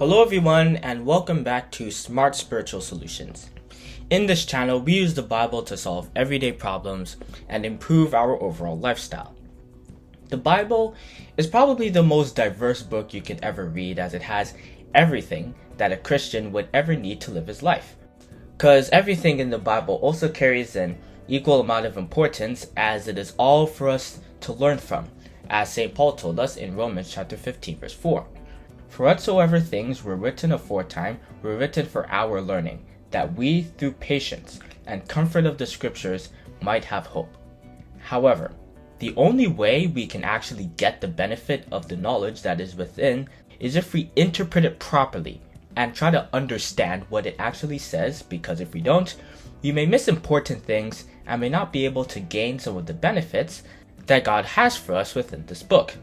Hello everyone and welcome back to Smart Spiritual Solutions. In this channel, we use the Bible to solve everyday problems and improve our overall lifestyle. The Bible is probably the most diverse book you could ever read, as it has everything that a Christian would ever need to live his life. Because everything in the Bible also carries an equal amount of importance, as it is all for us to learn from, as St. Paul told us in Romans chapter 15 verse 4. For whatsoever things were written aforetime were written for our learning, that we through patience and comfort of the scriptures might have hope. However, the only way we can actually get the benefit of the knowledge that is within is if we interpret it properly and try to understand what it actually says, because if we don't, we may miss important things and may not be able to gain some of the benefits that God has for us within this book.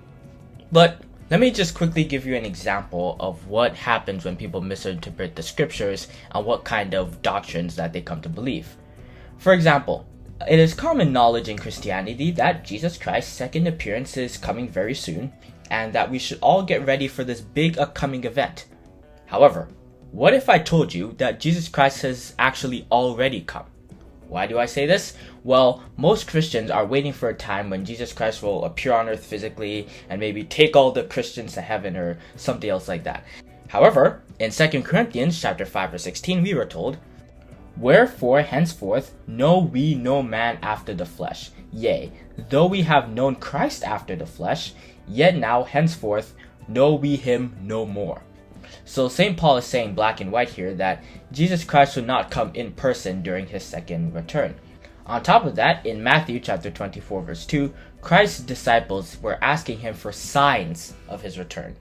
But let me just quickly give you an example of what happens when people misinterpret the scriptures and what kind of doctrines that they come to believe. For example, it is common knowledge in Christianity that Jesus Christ's second appearance is coming very soon, and that we should all get ready for this big upcoming event. However, what if I told you that Jesus Christ has actually already come? Why do I say this? Well, most Christians are waiting for a time when Jesus Christ will appear on earth physically and maybe take all the Christians to heaven or something else like that. However, in 2 Corinthians chapter 5 verse 16, we were told, "Wherefore henceforth know we no man after the flesh. Yea, though we have known Christ after the flesh, yet now henceforth know we him no more." So St. Paul is saying black and white here that Jesus Christ will not come in person during his second return. On top of that, in Matthew chapter 24 verse 2, Christ's disciples were asking him for signs of his return.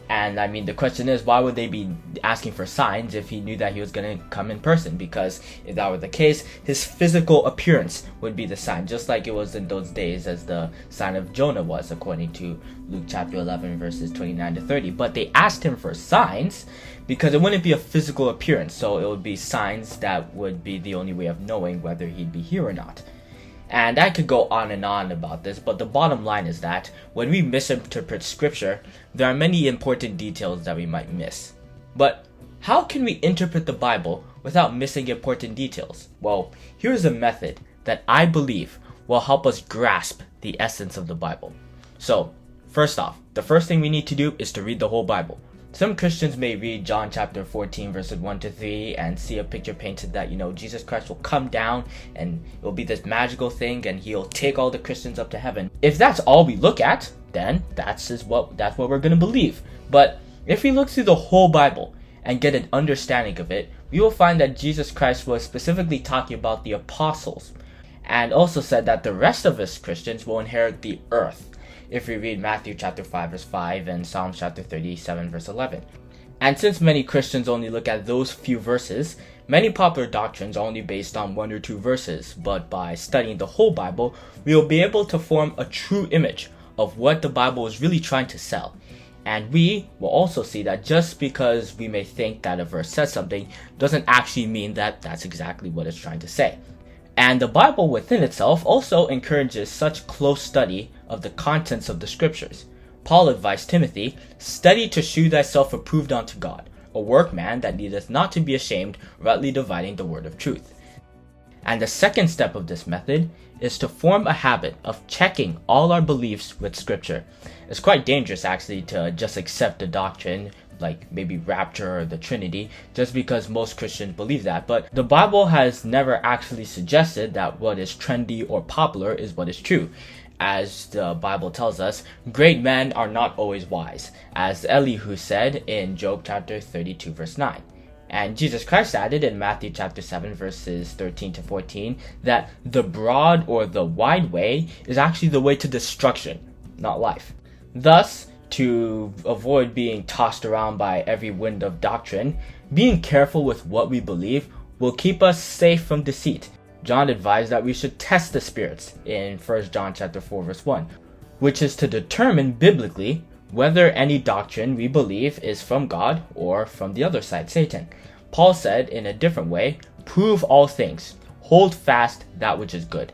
And I mean, the question is, why would they be asking for signs if he knew that he was going to come in person? Because if that were the case, his physical appearance would be the sign, just like it was in those days as the sign of Jonah was, according to Luke chapter 11 verses 29 to 30. But they asked him for signs because it wouldn't be a physical appearance, so it would be signs that would be the only way of knowing whether he'd be here or not. And I could go on and on about this, but the bottom line is that when we misinterpret scripture, there are many important details that we might miss. But how can we interpret the Bible without missing important details? Well, here's a method that I believe will help us grasp the essence of the Bible. So, first off, the first thing we need to do is to read the whole Bible. Some Christians may read John chapter 14 verses 1 to 3 and see a picture painted that, Jesus Christ will come down and it will be this magical thing and he'll take all the Christians up to heaven. If that's all we look at, then that's what we're going to believe. But if we look through the whole Bible and get an understanding of it, we will find that Jesus Christ was specifically talking about the apostles, and also said that the rest of us Christians will inherit the earth, if we read Matthew chapter 5 verse 5 and Psalms chapter 37 verse 11. And since many Christians only look at those few verses, many popular doctrines are only based on one or two verses, but by studying the whole Bible, we will be able to form a true image of what the Bible is really trying to sell. And we will also see that just because we may think that a verse says something doesn't actually mean that that's exactly what it's trying to say. And the Bible within itself also encourages such close study of the contents of the scriptures. Paul advised Timothy, "Study to shew thyself approved unto God, a workman that needeth not to be ashamed, rightly dividing the word of truth." And the second step of this method is to form a habit of checking all our beliefs with scripture. It's quite dangerous actually to just accept a doctrine like maybe rapture or the Trinity, just because most Christians believe that. But the Bible has never actually suggested that what is trendy or popular is what is true. As the Bible tells us, great men are not always wise, as Elihu said in Job chapter 32 verse 9. And Jesus Christ added in Matthew chapter 7 verses 13 to 14 that the broad or the wide way is actually the way to destruction, not life. Thus, to avoid being tossed around by every wind of doctrine, being careful with what we believe will keep us safe from deceit. John advised that we should test the spirits in 1 John chapter 4 verse 1, which is to determine biblically whether any doctrine we believe is from God or from the other side, Satan. Paul said in a different way, "Prove all things, hold fast that which is good."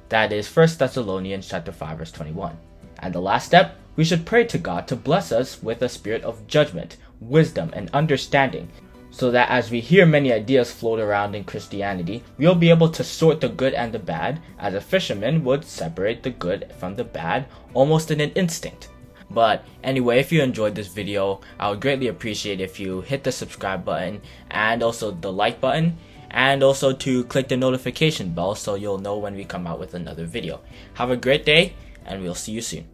That is 1 Thessalonians chapter 5 verse 21. And the last step, we should pray to God to bless us with a spirit of judgment wisdom, and understanding, so that as we hear many ideas float around in Christianity, we'll be able to sort the good and the bad, as a fisherman would separate the good from the bad almost in an instinct. But anyway, if you enjoyed this video, I would greatly appreciate if you hit the subscribe button and also the like button, and also to click the notification bell so you'll know when we come out with another video. Have a great day, and we'll see you soon.